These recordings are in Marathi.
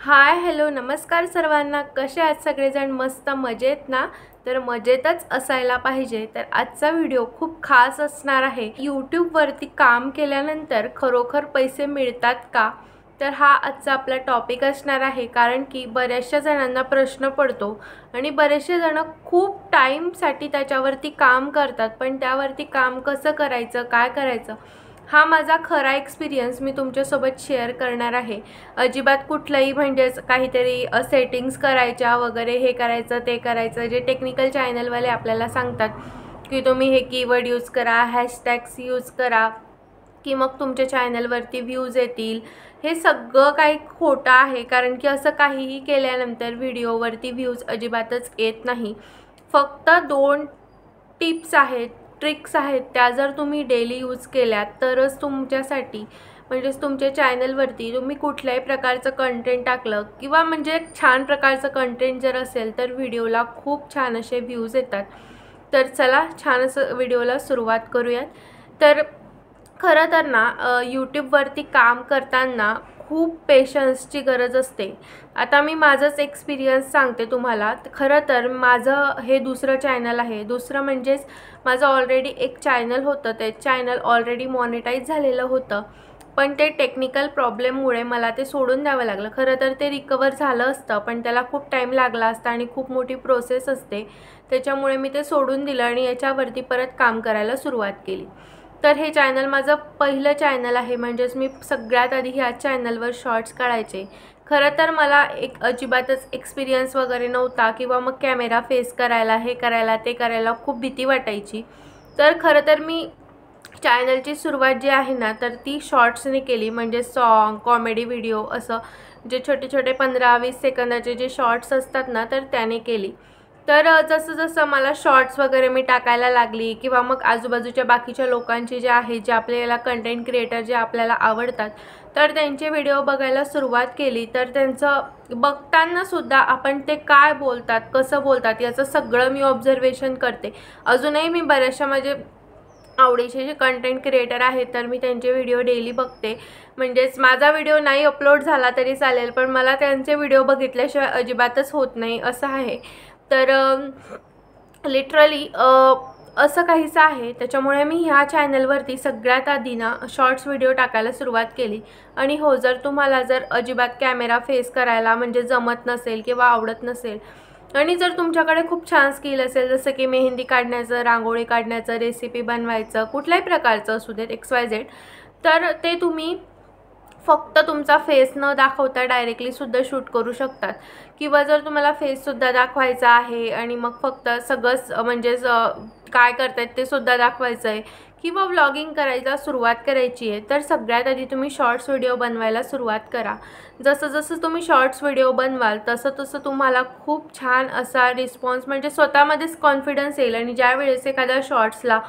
हाय हॅलो नमस्कार सर्वांना. कसे आहात सगळेजण? मस्त मजेत ना? तर मजेतच असायला पाहिजे. तर आजचा व्हिडिओ खूप खास असणार आहे. यूट्यूबवरती काम केल्यानंतर खरोखर पैसे मिळतात का? तर हा आजचा आपला टॉपिक असणार आहे. कारण की बऱ्याचशा जणांना प्रश्न पडतो आणि बरेचसे जण खूप टाईमसाठी त्याच्यावरती काम करतात, पण त्यावरती काम कसं करायचं, काय करायचं, हा माझा खरा एक्सपिरियन्स मी तुमच्यासोबत शेअर करणार आहे. अजिबात कुठलंही म्हणजेच काहीतरी सेटिंग्स करायच्या वगैरे, हे करायचं ते करायचं, जे टेक्निकल चॅनलवाले आपल्याला सांगतात की तुम्ही हे कीवर्ड यूज करा, हॅशटॅग्स यूज करा की मग तुमच्या चॅनलवरती व्ह्यूज येतील, हे सगळं काही खोटं आहे. कारण की असं काहीही केल्यानंतर व्हिडिओवरती व्ह्यूज अजिबातच येत नाही. फक्त 2 टिप्स आहेत, ट्रिक्स आहेत, त्या जर तुम्ही डेली यूज केल्यात तरच तुमच्यासाठी म्हणजेच तुमच्या चॅनलवरती तुम्ही कुठल्याही प्रकारचं कंटेंट टाकलं किंवा म्हणजे छान प्रकारचं कंटेंट जर असेल तर व्हिडिओला खूप छान असे व्ह्यूज येतात. तर चला छान असं व्हिडिओला सुरुवात करूयात. तर खरं तर ना यूट्यूबवरती काम करताना खूप पेशन्सची गरज असते. आता मी माझंच एक्सपिरियन्स सांगते तुम्हाला. खरं तर माझं हे दुसरं चॅनल आहे. दुसरं म्हणजेच माझं ऑलरेडी एक चॅनल होतं, ते चॅनल ऑलरेडी मॉनिटाईज झालेलं होतं, पण ते टेक्निकल प्रॉब्लेममुळे मला ते सोडून द्यावं लागलं. खरं तर ते रिकवर झालं असतं, पण त्याला खूप टाईम लागला असता आणि खूप मोठी प्रोसेस असते. त्याच्यामुळे मी ते सोडून दिलं आणि याच्यावरती परत काम करायला सुरुवात केली. तर हे चॅनल माझं पहिलं चॅनल आहे. म्हणजेच मी सगळ्यात आधी ह्या चॅनलवर शॉर्ट्स काढायचे. खरं तर मला एक अजिबातच एक्सपिरियन्स वगैरे नव्हता किंवा मग कॅमेरा फेस करायला, हे करायला ते करायला खूप भीती वाटायची. तर खरं तर मी चॅनलची सुरुवात जी आहे ना तर ती शॉर्ट्सने केली. म्हणजे सॉन्ग, कॉमेडी व्हिडिओ, असं जे छोटे छोटे 15-20 सेकंदाचे जे शॉर्ट्स असतात ना तर त्याने केली. तर जसं जसं मला शॉर्ट्स वगैरे मी टाकायला लागली किंवा मग आजूबाजूच्या बाकीच्या लोकांचे जे आहेत, जे आपल्याला कंटेंट क्रिएटर जे आपल्याला आवडतात, तर त्यांचे व्हिडिओ बघायला सुरुवात केली. तर त्यांचं बघतानासुद्धा आपण ते काय बोलतात, कसं बोलतात, याचं सगळं मी ऑब्झर्वेशन करते. अजूनही मी बऱ्याचशा माझे आवडीचे जे कंटेंट क्रिएटर आहेत तर मी त्यांचे व्हिडिओ डेली बघते. म्हणजेच माझा व्हिडिओ नाही अपलोड झाला तरी चालेल, पण मला त्यांचे व्हिडिओ बघितल्याशिवाय अजिबातच होत नाही, असं आहे. तर लिटरली असं काहीसं आहे. त्याच्यामुळे मी ह्या चॅनलवरती सगळ्यात आधी ना शॉर्ट्स व्हिडिओ टाकायला सुरुवात केली. आणि हो, जर तुम्हाला अजिबात कॅमेरा फेस करायला म्हणजे जमत नसेल किंवा आवडत नसेल आणि जर तुमच्याकडे खूप छान स्किल असेल, जसं की मेहंदी काढण्याचं, रांगोळी काढण्याचं, रेसिपी बनवायचं, कुठल्याही प्रकारचं असू देत XYZ, तर ते तुम्ही फक्त तुमचा फेस न दाखवता डायरेक्टलीसुद्धा शूट करू शकतात. किंवा जर तुम्हाला फेससुद्धा दाखवायचा आहे आणि मग फक्त सगळंच म्हणजेच काय करतायत ते सुद्धा दाखवायचं आहे किंवा व्लॉगिंग करायला सुरुवात करायची आहे, तर सगळ्यात आधी तुम्ही शॉर्ट्स व्हिडिओ बनवायला सुरुवात करा. जसं जसं तुम्ही शॉर्ट्स व्हिडिओ बनवाल तसं तसं तुम्हाला खूप छान असा रिस्पॉन्स म्हणजे स्वतःमध्येच कॉन्फिडन्स येईल. आणि ज्यावेळेस एखाद्या शॉर्ट्सला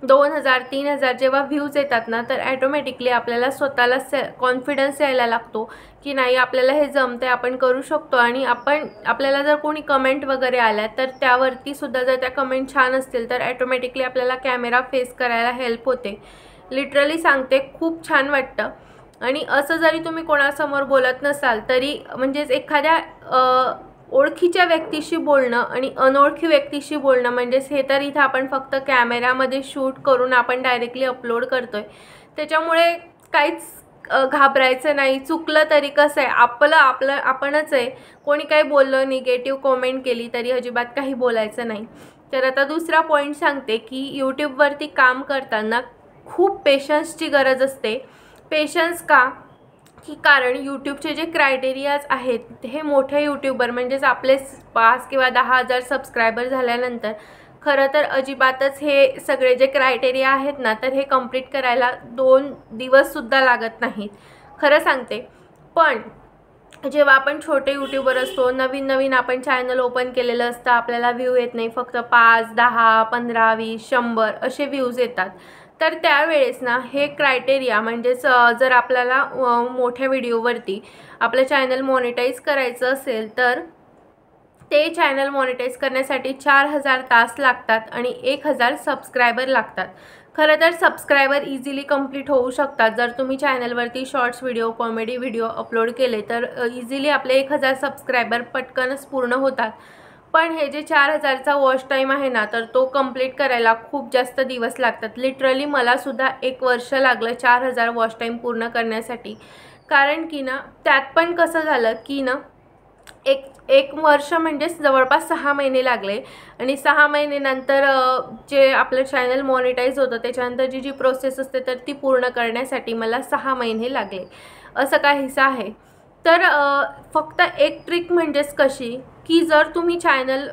2000-3000 जेव्हा व्ह्यूज येतात ना तर ॲटोमॅटिकली आपल्याला स्वतःला कॉन्फिडन्स यायला लागतो की नाही, आपल्याला हे जमते, आपण करू शकतो. आणि आपल्याला जर कोणी कमेंट वगैरे आल्या तर त्यावरती सुद्धा जर त्या कमेंट छान असतील तर ॲटोमॅटिकली आपल्याला कॅमेरा फेस करायला हेल्प होते. लिटरली सांगते, खूप छान वाटतं. आणि असं जरी तुम्ही कोणासमोर बोलत नसाल तरी म्हणजेच एखाद्या ओळखीच्या व्यक्तीशी बोलणं आणि अनोळखी व्यक्तीशी बोलणं, म्हणजेच हे तर इथं आपण फक्त कॅमेरामध्ये शूट करून आपण डायरेक्टली अपलोड करतोय, त्याच्यामुळे काहीच घाबरायचं नाही. चुकलं तरी कसं आहे, आपलं आपणच आहे. कोणी काही बोललं, निगेटिव्ह कॉमेंट केली तरी अजिबात काही बोलायचं नाही. तर आता दुसरा पॉईंट सांगते की यूट्यूबवरती काम करताना खूप पेशन्सची गरज असते. पेशन्स का? की कारण यूट्यूबचे जे क्रायटेरियाज आहेत, हे मोठे यूट्यूबर म्हणजेच आपले 5 किंवा 10,000 सबस्क्रायबर झाल्यानंतर खरं तर अजिबातच हे सगळे जे क्रायटेरिया आहेत ना तर हे कंप्लीट करायला 2 दिवससुद्धा लागत नाहीत, खरं सांगते. पण जेव्हा आपण छोटे यूट्यूबर असतो, नवीन नवीन आपण चॅनल ओपन केलेलं असतं, आपल्याला व्ह्यू येत नाही, फक्त 5, 10, 15, 20, 100 असे व्ह्यूज येतात. तर त्यावेळेस ना हे क्रायटेरिया म्हणजेच जर आपल्याला मोठ्या व्हिडिओवरती आपलं चॅनल मॉनिटाईज करायचं असेल तर ते चॅनल मॉनिटाईज करण्यासाठी 4000 तास लागतात आणि 1000 सबस्क्रायबर लागतात. खरं तर सबस्क्रायबर इझिली कंप्लीट होऊ शकतात जर तुम्ही चॅनलवरती shorts video, comedy video upload केले तर इझिली आपले 1000 सबस्क्रायबर पटकनच पूर्ण होतात. पण हे जे 4000चा वॉच टाईम आहे ना, तर तो कंप्लीट करायला खूप जास्त दिवस लागतात. लिटरली मला सुद्धा 1 वर्ष लागलं 4000 वॉच टाईम पूर्ण करण्यासाठी. कारण की ना त्यात पण कसं झालं की ना एक वर्ष म्हणजेच जवळपास 6 महिने लागले आणि 6 महिन्यानंतर जे आपलं चॅनल मॉनिटाईज होतं त्याच्यानंतर जी प्रोसेस असते तर ती पूर्ण करण्यासाठी मला 6 महिने लागले, असं काहीसं आहे. तर फक्त एक ट्रिक म्हणजेच कशी की जर तुम्ही चॅनल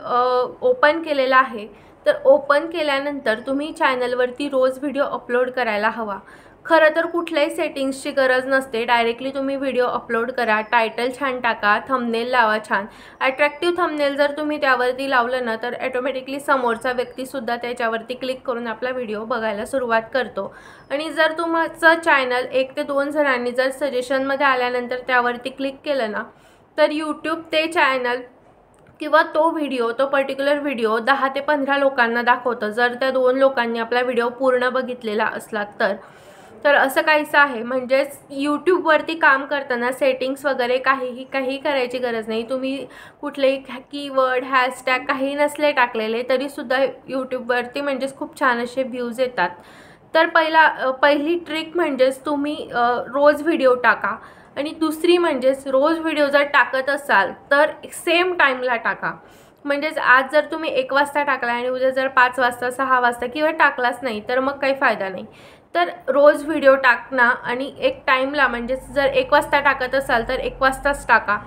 ओपन केलेला आहे तर ओपन केल्यानंतर तुम्ही चॅनलवरती रोज व्हिडिओ अपलोड करायला हवा. खरं तर कुठल्याही सेटिंग्सची गरज नसते, डायरेक्टली तुम्ही व्हिडिओ अपलोड करा, टायटल छान टाका, थंबनेल लावा छान. अट्रॅक्टिव्ह थंबनेल जर तुम्ही त्यावरती लावलं ना तर ऑटोमॅटिकली समोरचा व्यक्तीसुद्धा त्याच्यावरती क्लिक करून आपला व्हिडिओ बघायला सुरुवात करतो. आणि जर तुमचं चॅनल 1 ते 2 जणांनी जर सजेशनमध्ये आल्यानंतर त्यावरती क्लिक केलं ना तर यूट्यूब ते चॅनल किंवा तो व्हिडिओ, तो पर्टिक्युलर व्हिडिओ 10 ते 15 लोकांना दाखवतं जर त्या 2 लोकांनी आपला व्हिडिओ पूर्ण बघितलेला असला तर असं काहीसं आहे. म्हणजेच यूट्यूबवरती काम करताना सेटिंग्स वगैरे काही करायची गरज नाही. तुम्ही कुठलेही कीवर्ड, हॅशटॅग काही नसले टाकलेले तरीसुद्धा यूट्यूबवरती म्हणजेच खूप छान असे व्ह्यूज येतात. तर पहिली ट्रिक म्हणजेच तुम्ही रोज व्हिडिओ टाका आणि दुसरी म्हणजेच रोज व्हिडिओ जर टाकत असाल तर सेम टाईमला टाका. म्हणजेच आज जर तुम्ही 1 वाजता टाकला आणि उद्या जर 5 वाजता, 6 वाजता किंवा टाकलाच नाही तर मग काही फायदा नाही. तर रोज व्हिडिओ टाकणं आणि एक टाईमला म्हणजेच जर 1 वाजता टाकत असाल तर 1 वाजताच टाका.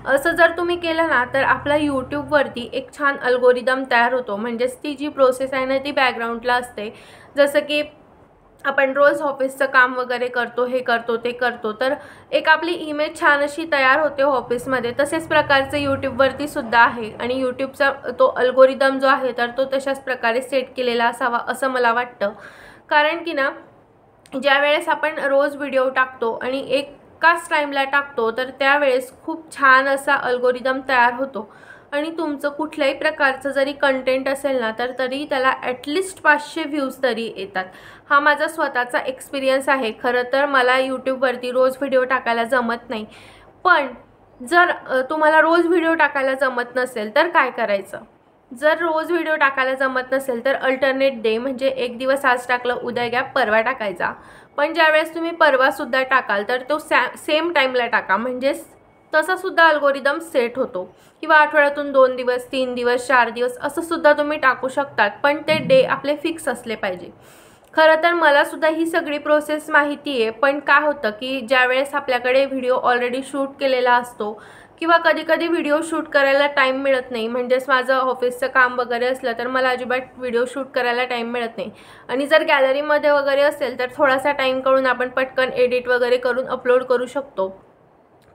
असं जर तुम्ही केलं ना तर आपला यूट्यूबवरती एक छान अल्गोरिदम तयार होतो. म्हणजेच ती जी प्रोसेस आहे ना ती बॅकग्राऊंडला असते. जसं की आपण रोज ऑफिसचं काम वगैरे करतो, हे करतो ते करतो, तर एक आपली इमेज छान अशी तयार होते ऑफिसमध्ये. तसेच प्रकारचे यूट्यूबवरती सुद्धा आहे आणि यूट्यूबचा तो अल्गोरिदम जो आहे तर तो तशाच प्रकारे सेट केलेला असावा असं मला वाटतं. कारण की ना ज्या वेळेस आपण रोज व्हिडिओ टाकतो आणि एकाच टाईमला टाकतो तर त्यावेळेस खूप छान असा अल्गोरिदम तयार होतो आणि तुमचं कुठल्याही प्रकारचं जरी कंटेंट असेल ना तर तरी त्याला ॲटलिस्ट 500 व्ह्यूज तरी येतात. हा माझा स्वतःचा एक्सपिरियन्स आहे. खरं तर मला यूट्यूबवरती रोज व्हिडिओ टाकायला जमत नाही. पण जर तुम्हाला रोज व्हिडिओ टाकायला जमत नसेल तर काय करायचं? जर रोज व्हिडिओ टाकायला जमत नसेल तर अल्टरनेट डे म्हणजे एक दिवस आज टाकलं, उद्या गॅप, परवा टाकायचा. पण ज्यावेळेस तुम्ही परवासुद्धा टाकाल तर तो सेम टाईमला टाका. म्हणजेच तसासुद्धा अल्गोरिदम सेट होतो. किंवा आठवड्यातून 2 दिवस, 3 दिवस, 4 दिवस असंसुद्धा तुम्ही टाकू शकतात. पण ते डे आपले फिक्स असले पाहिजे. खरं तर मलासुद्धा ही सगळी प्रोसेस माहिती आहे. पण काय होतं की ज्यावेळेस आपल्याकडे व्हिडिओ ऑलरेडी शूट केलेला असतो किंवा कधी व्हिडिओ शूट करायला टाईम मिळत नाही. म्हणजेच माझं ऑफिसचं काम वगैरे असलं तर मला अजिबात व्हिडिओ शूट करायला टाईम मिळत नाही. आणि जर गॅलरीमध्ये वगैरे असेल तर थोडासा टाईम काढून आपण पटकन एडिट वगैरे करून अपलोड करू शकतो.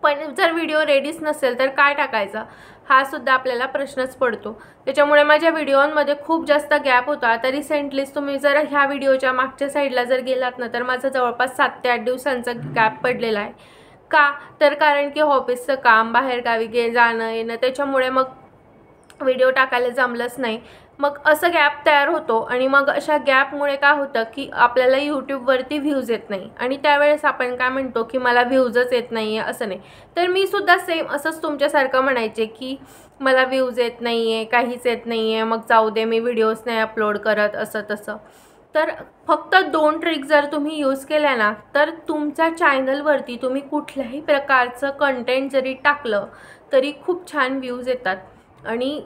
पण जर व्हिडिओ रेडीच नसेल तर काय टाकायचा हा सुद्धा आपल्याला प्रश्नच पडतो. त्याच्यामुळे माझ्या व्हिडिओंमध्ये खूप जास्त गॅप होता. आता रिसेंटलीच तुम्ही जर ह्या व्हिडिओच्या मागच्या साईडला जर गेलात ना तर माझं जवळपास 7 ते 8 दिवसांचा गॅप पडलेला आहे. का तर कारण की ऑफिसचं काम, बाहेरगावी जाणं येणं त्याच्यामुळे मग व्हिडिओ टाकायला जमलंच नाही. मग असं गॅप तयार होतो आणि मग अशा गॅपमुळे काय होतं की आपल्याला यूट्यूबवरती व्ह्यूज येत नाही आणि त्यावेळेस आपण काय म्हणतो की मला व्ह्यूजच येत नाही आहे. असं नाही. तर मी सुद्धा सेम असंच तुमच्यासारखं म्हणायचे की मला व्ह्यूज येत नाही आहे, काहीच येत नाही आहे, मग जाऊ दे, मी व्हिडिओज नाही अपलोड करत, असं तसं. तर फक्त 2 ट्रिक जर तुम्ही यूज केल्या ना तर तुमच्या चॅनलवरती तुम्ही कुठल्याही प्रकारचं कंटेंट जरी टाकलं तरी खूप छान व्ह्यूज येतात. आणि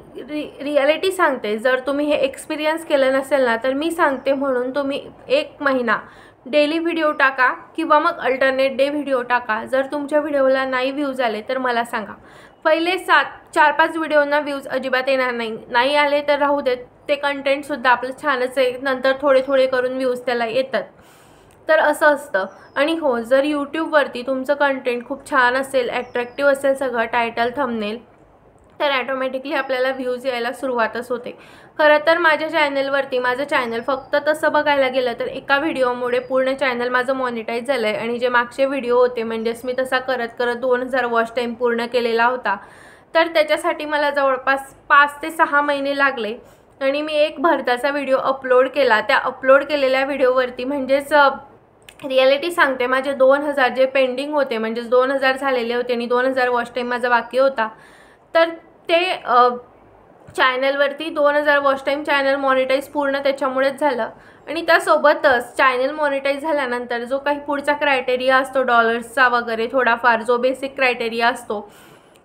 रिॲलिटी सांगते, जर तुम्ही हे एक्सपिरियन्स केलं नसेल ना तर मी सांगते म्हणून तुम्ही 1 महिना डेली व्हिडिओ टाका किंवा मग अल्टरनेट डे व्हिडिओ टाका. जर तुमच्या व्हिडिओला नाही व्ह्यूज आले तर मला सांगा. पहिले 4-5 व्हिडिओंना व्ह्यूज अजिबात येणार नाही आले तर राहू देत, ते कंटेंटसुद्धा आपलं छानच आहे. नंतर थोडे करून व्ह्यूज त्याला येतात. तर असं असतं. आणि हो, जर यूट्यूबवरती तुमचं कंटेंट खूप छान असेल, ॲट्रॅक्टिव्ह असेल सगळं, टायटल, थंबनेल, तर ॲटोमॅटिकली आपल्याला व्ह्यूज यायला सुरुवातच होते. खरं तर माझ्या चॅनलवरती माझं चॅनल फक्त तसं बघायला गेलं तर एका व्हिडिओमुळे पूर्ण चॅनल माझं मॉनिटाईज झालं आहे. आणि जे मागचे व्हिडिओ होते म्हणजेच मी तसा करत 2000 वॉच टाईम पूर्ण केलेला होता. तर त्याच्यासाठी मला जवळपास 5 ते 6 महिने लागले. आणि मी एक भरताचा व्हिडिओ अपलोड केला. त्या अपलोड केलेल्या व्हिडिओवरती म्हणजेच रिॲलिटी सांगते, माझे 2000 जे पेंडिंग होते, म्हणजेच 2000 झालेले होते आणि 2000 वॉच टाईम माझा बाकी होता, तर ते चॅनलवरती 2000 वॉच टाईम चॅनल मॉनिटाईज पूर्ण त्याच्यामुळेच झालं. आणि त्यासोबतच चॅनल मॉनिटाईज झाल्यानंतर जो काही पुढचा क्रायटेरिया असतो डॉलर्सचा वगैरे थोडाफार, जो बेसिक क्रायटेरिया असतो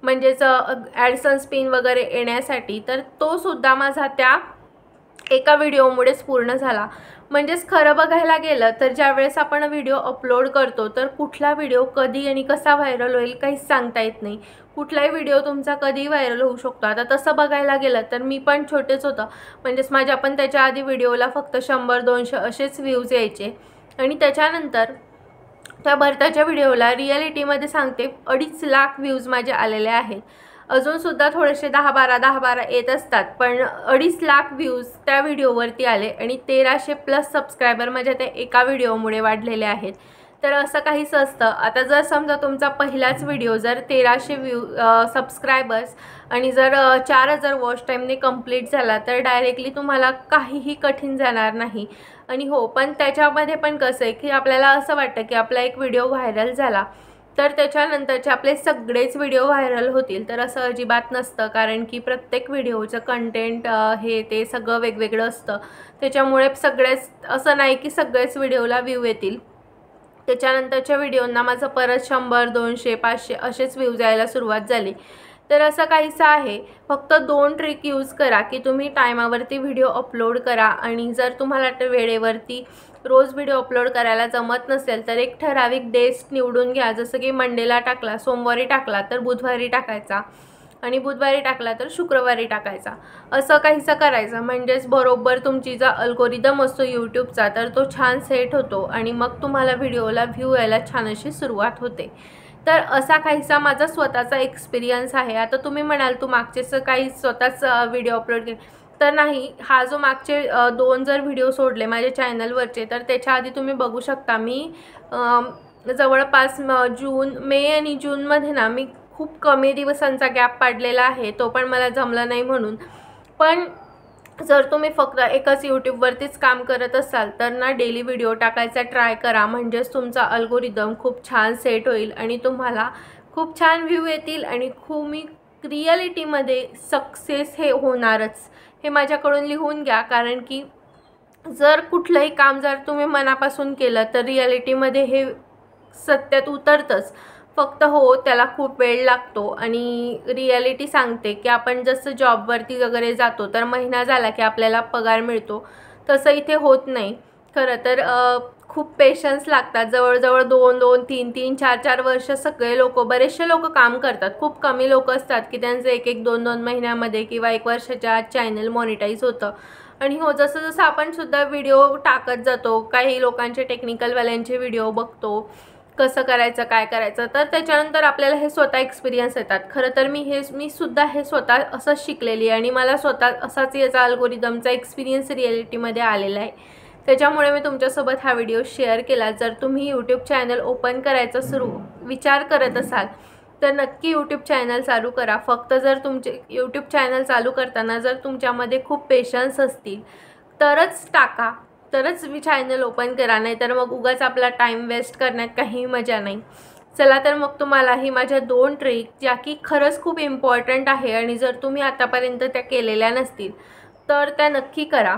म्हणजेच ॲडसन्स पिन वगैरे येण्यासाठी, तर तो सुद्धा माझा त्या एका व्हिडिओमुळेच पूर्ण झाला. म्हणजेच खरं बघायला गेलं तर ज्यावेळेस आपण व्हिडिओ अपलोड करतो तर कुठला व्हिडिओ कधी आणि कसा व्हायरल होईल काहीच सांगता येत नाही. कुठलाही व्हिडिओ तुमचा कधी व्हायरल होऊ शकतो. आता तसं बघायला गेलं तर मी पण छोटेच होतं, म्हणजेच माझ्या पण त्याच्या आधी व्हिडिओला फक्त 100-200 असेच व्ह्यूज यायचे. आणि त्याच्यानंतर त्या भरताच्या व्हिडिओला रिॲलिटीमध्ये सांगते 2.5 लाख व्ह्यूज माझे आलेले आहेत. अजूनसुद्धा थोडेसे 10-12 येत असतात, पण 2.5 लाख व्ह्यूज त्या व्हिडिओवरती आले आणि 1300+ सबस्क्रायबर माझ्या त्या एका व्हिडिओमुळे वाढलेले आहेत. तर असं काहीच असतं. आता जर समजा तुमचा पहिलाच व्हिडिओ जर 1300 सबस्क्रायबर्स आणि जर 4000 वॉच टाईमने कंप्लीट झाला तर डायरेक्टली तुम्हाला काहीही कठीण जाणार नाही. आणि हो, पण त्याच्यामध्ये पण कसं आहे की आपल्याला असं वाटतं की आपला एक व्हिडिओ व्हायरल झाला तर त्याच्यानंतरचे आपले सगळेच व्हिडिओ व्हायरल होतील, तर असं अजिबात नसतं. कारण की प्रत्येक व्हिडिओचं कंटेंट हे ते सगळं वेगवेगळं असतं. त्याच्यामुळे सगळेच असं नाही की सगळेच व्हिडिओला व्ह्यू येतील. त्याच्यानंतरच्या व्हिडिओंना माझं परत 100-200-500 असेच व्ह्यूज यायला सुरुवात झाली. तर असं काहीसं आहे. फक्त 2 ट्रिक यूज करा की तुम्ही टायमावरती व्हिडिओ अपलोड करा. आणि जर तुम्हाला वेळेवरती रोज व्हिडिओ अपलोड करायला जमत नसेल तर एक ठराविक डेज निवडून घ्या. जसं की मंडेला टाकला, सोमवारी टाकला तर बुधवारी टाकायचा, आणि बुधवारी टाकला तर शुक्रवारी टाकायचा. असं काहीसं करायचं. म्हणजेच बरोबर तुमची जो अल्गोरिदम असतो यूट्यूबचा तर तो छान सेट होतो आणि मग तुम्हाला व्हिडिओला व्ह्यू यायला छान अशी सुरुवात होते. तर असा काहीसा माझा स्वतःचा एक्सपिरियन्स आहे. आता तुम्ही म्हणाल तू मागचेच काही स्वतःच व्हिडिओ अपलोड केले, तर नाही. हा जो मागचे 2 जर व्हिडिओ सोडले माझ्या चॅनलवरचे तर त्याच्या आधी तुम्ही बघू शकता मी जवळपास मे आणि जूनमध्ये ना मी खूप कमी दिवसांचा गॅप पाडलेला आहे. तो पण मला जमला नाही म्हणून. पण जर तुम्ही फक्त एकच यूट्यूबवरतीच काम करत असाल तर ना डेली व्हिडिओ टाकायचा ट्राय करा. म्हणजेच तुमचा अल्गोरिदम खूप छान सेट होईल आणि तुम्हाला खूप छान व्ह्यू येतील आणि मी रिॲलिटीमध्ये सक्सेस हे होणारच. हे माझ्याकडून लिहून घ्या. कारण की जर कुठलंही काम जर तुम्ही मनापासून केलं तर रिॲलिटीमध्ये हे सत्यात उतरतंच. फक्त हो, त्याला खूप वेळ लागतो. आणि रिॲलिटी सांगते की आपण जसं जॉबवरती वगैरे जातो तर महिना झाला की आपल्याला पगार मिळतो, तसं इथे होत नाही. खरं तर खूप पेशन्स लागतात. जवळजवळ 2-2, 3-3, 4-4 वर्ष सगळे लोक, बरेचसे लोक काम करतात. खूप कमी लोक असतात की त्यांचं 1-1, 2-2 महिन्यामध्ये किंवा 1 वर्षाच्या आत चॅनल मॉनिटाईज होतं. आणि हो, जसं जसं आपण सुद्धा व्हिडिओ टाकत जातो, काही लोकांचे टेक्निकलवाल्यांचे व्हिडिओ बघतो कसं करायचं काय करायचं, तर त्याच्यानंतर आपल्याला हे स्वतः एक्सपिरियन्स येतात. खरं तर मी सुद्धा हे स्वतः असंच शिकलेली आणि मला स्वतः असाच याचा अल्गोरिदमचा एक्सपिरियन्स रिॲलिटीमध्ये आलेला आहे. त्याच्यामुळे मी तुमच्यासोबत हा व्हिडिओ शेअर केला. जर तुम्ही यूट्यूब चॅनल ओपन करायचा विचार करत असाल तर नक्की यूट्यूब चॅनल चालू करा. फक्त जर तुमचे यूट्यूब चॅनल चालू करताना जर तुमच्यामध्ये खूप पेशन्स असतील तरच टाका, तरच मी चॅनल ओपन करा. नाही तर मग उगाच आपला टाईम वेस्ट करण्यात काही मजा नाही. चला तर मग तुम्हालाही माझ्या 2 ट्रिक ज्या की खरंच खूप इम्पॉर्टंट आहे आणि जर तुम्ही आतापर्यंत त्या केलेल्या नसतील तर त्या नक्की करा.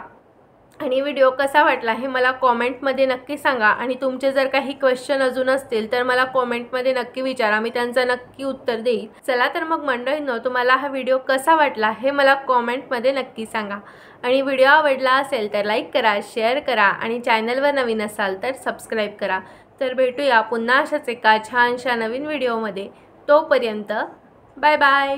आणि व्हिडिओ कसा वाटला हे मला कॉमेंटमध्ये नक्की सांगा. आणि तुमचे जर काही क्वेश्चन अजून असतील तर मला कॉमेंटमध्ये नक्की विचारा, मी त्यांचं नक्की उत्तर देईन. चला तर मग मंडळींनो, तुम्हाला हा व्हिडिओ कसा वाटला हे मला कॉमेंटमध्ये नक्की सांगा. आणि व्हिडिओ आवडला असेल तर लाईक करा, शेअर करा आणि चॅनलवर नवीन असाल तर सबस्क्राईब करा. तर भेटूया पुन्हा अशाच एका छानशा नवीन व्हिडिओमध्ये. तोपर्यंत बाय बाय.